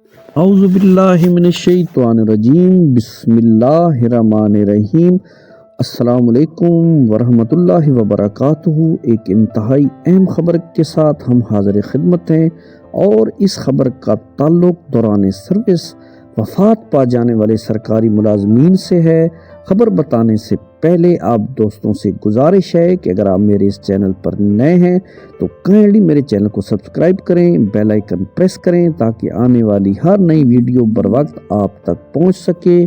اعوذ باللہ من الشیطان الرجیم، بسم اللہ الرحمن الرحیم۔ السلام علیکم ورحمۃ اللہ وبرکاتہ۔ ایک انتہائی اہم خبر کے ساتھ ہم حاضر خدمت ہیں، اور اس خبر کا تعلق دوران سروس وفات پا جانے والے سرکاری ملازمین سے ہے۔ خبر بتانے سے پہلے آپ دوستوں سے گزارش ہے کہ اگر آپ میرے اس چینل پر نئے ہیں تو کائنڈلی میرے چینل کو سبسکرائب کریں، بیل آئیکن پریس کریں تاکہ آنے والی ہر نئی ویڈیو بر وقت آپ تک پہنچ سکے۔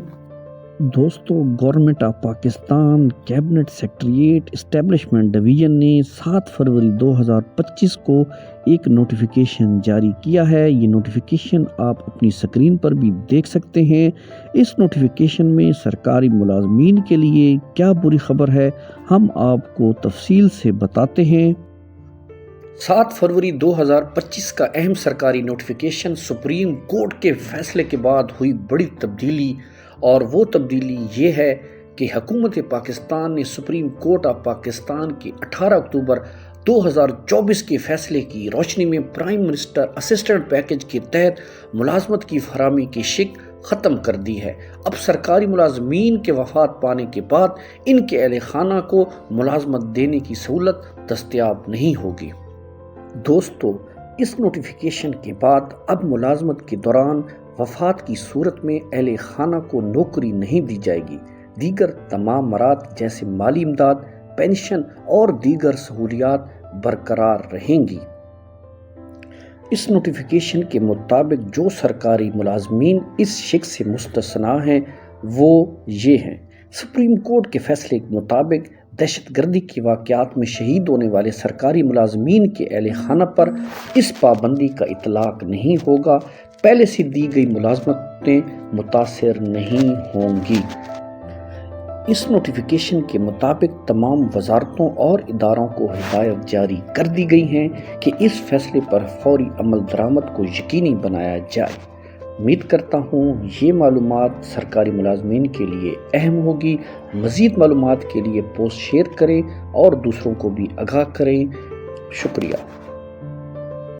دوستو، government of Pakistan cabinet secretariat establishment division نے 7 فروری 2025 کو ایک نوٹیفیکیشن جاری کیا ہے۔ یہ نوٹیفیکیشن آپ اپنی سکرین پر بھی دیکھ سکتے ہیں۔ اس نوٹیفیکیشن میں سرکاری ملازمین کے لیے کیا بری خبر ہے، ہم آپ کو تفصیل سے بتاتے ہیں۔ 7 فروری 2025 کا اہم سرکاری نوٹیفیکیشن سپریم کورٹ کے فیصلے کے بعد ہوئی بڑی تبدیلی، اور وہ تبدیلی یہ ہے کہ حکومت پاکستان نے سپریم کورٹ آف پاکستان کے 18 اکتوبر 2024 کے فیصلے کی روشنی میں پرائم منسٹر اسسٹنٹ پیکج کے تحت ملازمت کی فراہمی کی شک ختم کر دی ہے۔ اب سرکاری ملازمین کے وفات پانے کے بعد ان کے اہل خانہ کو ملازمت دینے کی سہولت دستیاب نہیں ہوگی۔ دوستو، اس نوٹیفیکیشن کے بعد اب ملازمت کے دوران وفات کی صورت میں اہل خانہ کو نوکری نہیں دی جائے گی۔ دیگر تمام مراد جیسے مالی امداد، پینشن اور دیگر سہولیات برقرار رہیں گی۔ اس نوٹیفیکیشن کے مطابق جو سرکاری ملازمین اس شک سے مستثنیٰ ہیں وہ یہ ہیں: سپریم کورٹ کے فیصلے کے مطابق دہشت گردی کے واقعات میں شہید ہونے والے سرکاری ملازمین کے اہل خانہ پر اس پابندی کا اطلاق نہیں ہوگا۔ پہلے سے دی گئی ملازمتیں متاثر نہیں ہوں گی۔ اس نوٹیفیکیشن کے مطابق تمام وزارتوں اور اداروں کو ہدایت جاری کر دی گئی ہیں کہ اس فیصلے پر فوری عمل درآمد کو یقینی بنایا جائے۔ امید کرتا ہوں یہ معلومات سرکاری ملازمین کے لیے اہم ہوگی۔ مزید معلومات کے لیے پوسٹ شیئر کریں اور دوسروں کو بھی آگاہ کریں۔ شکریہ۔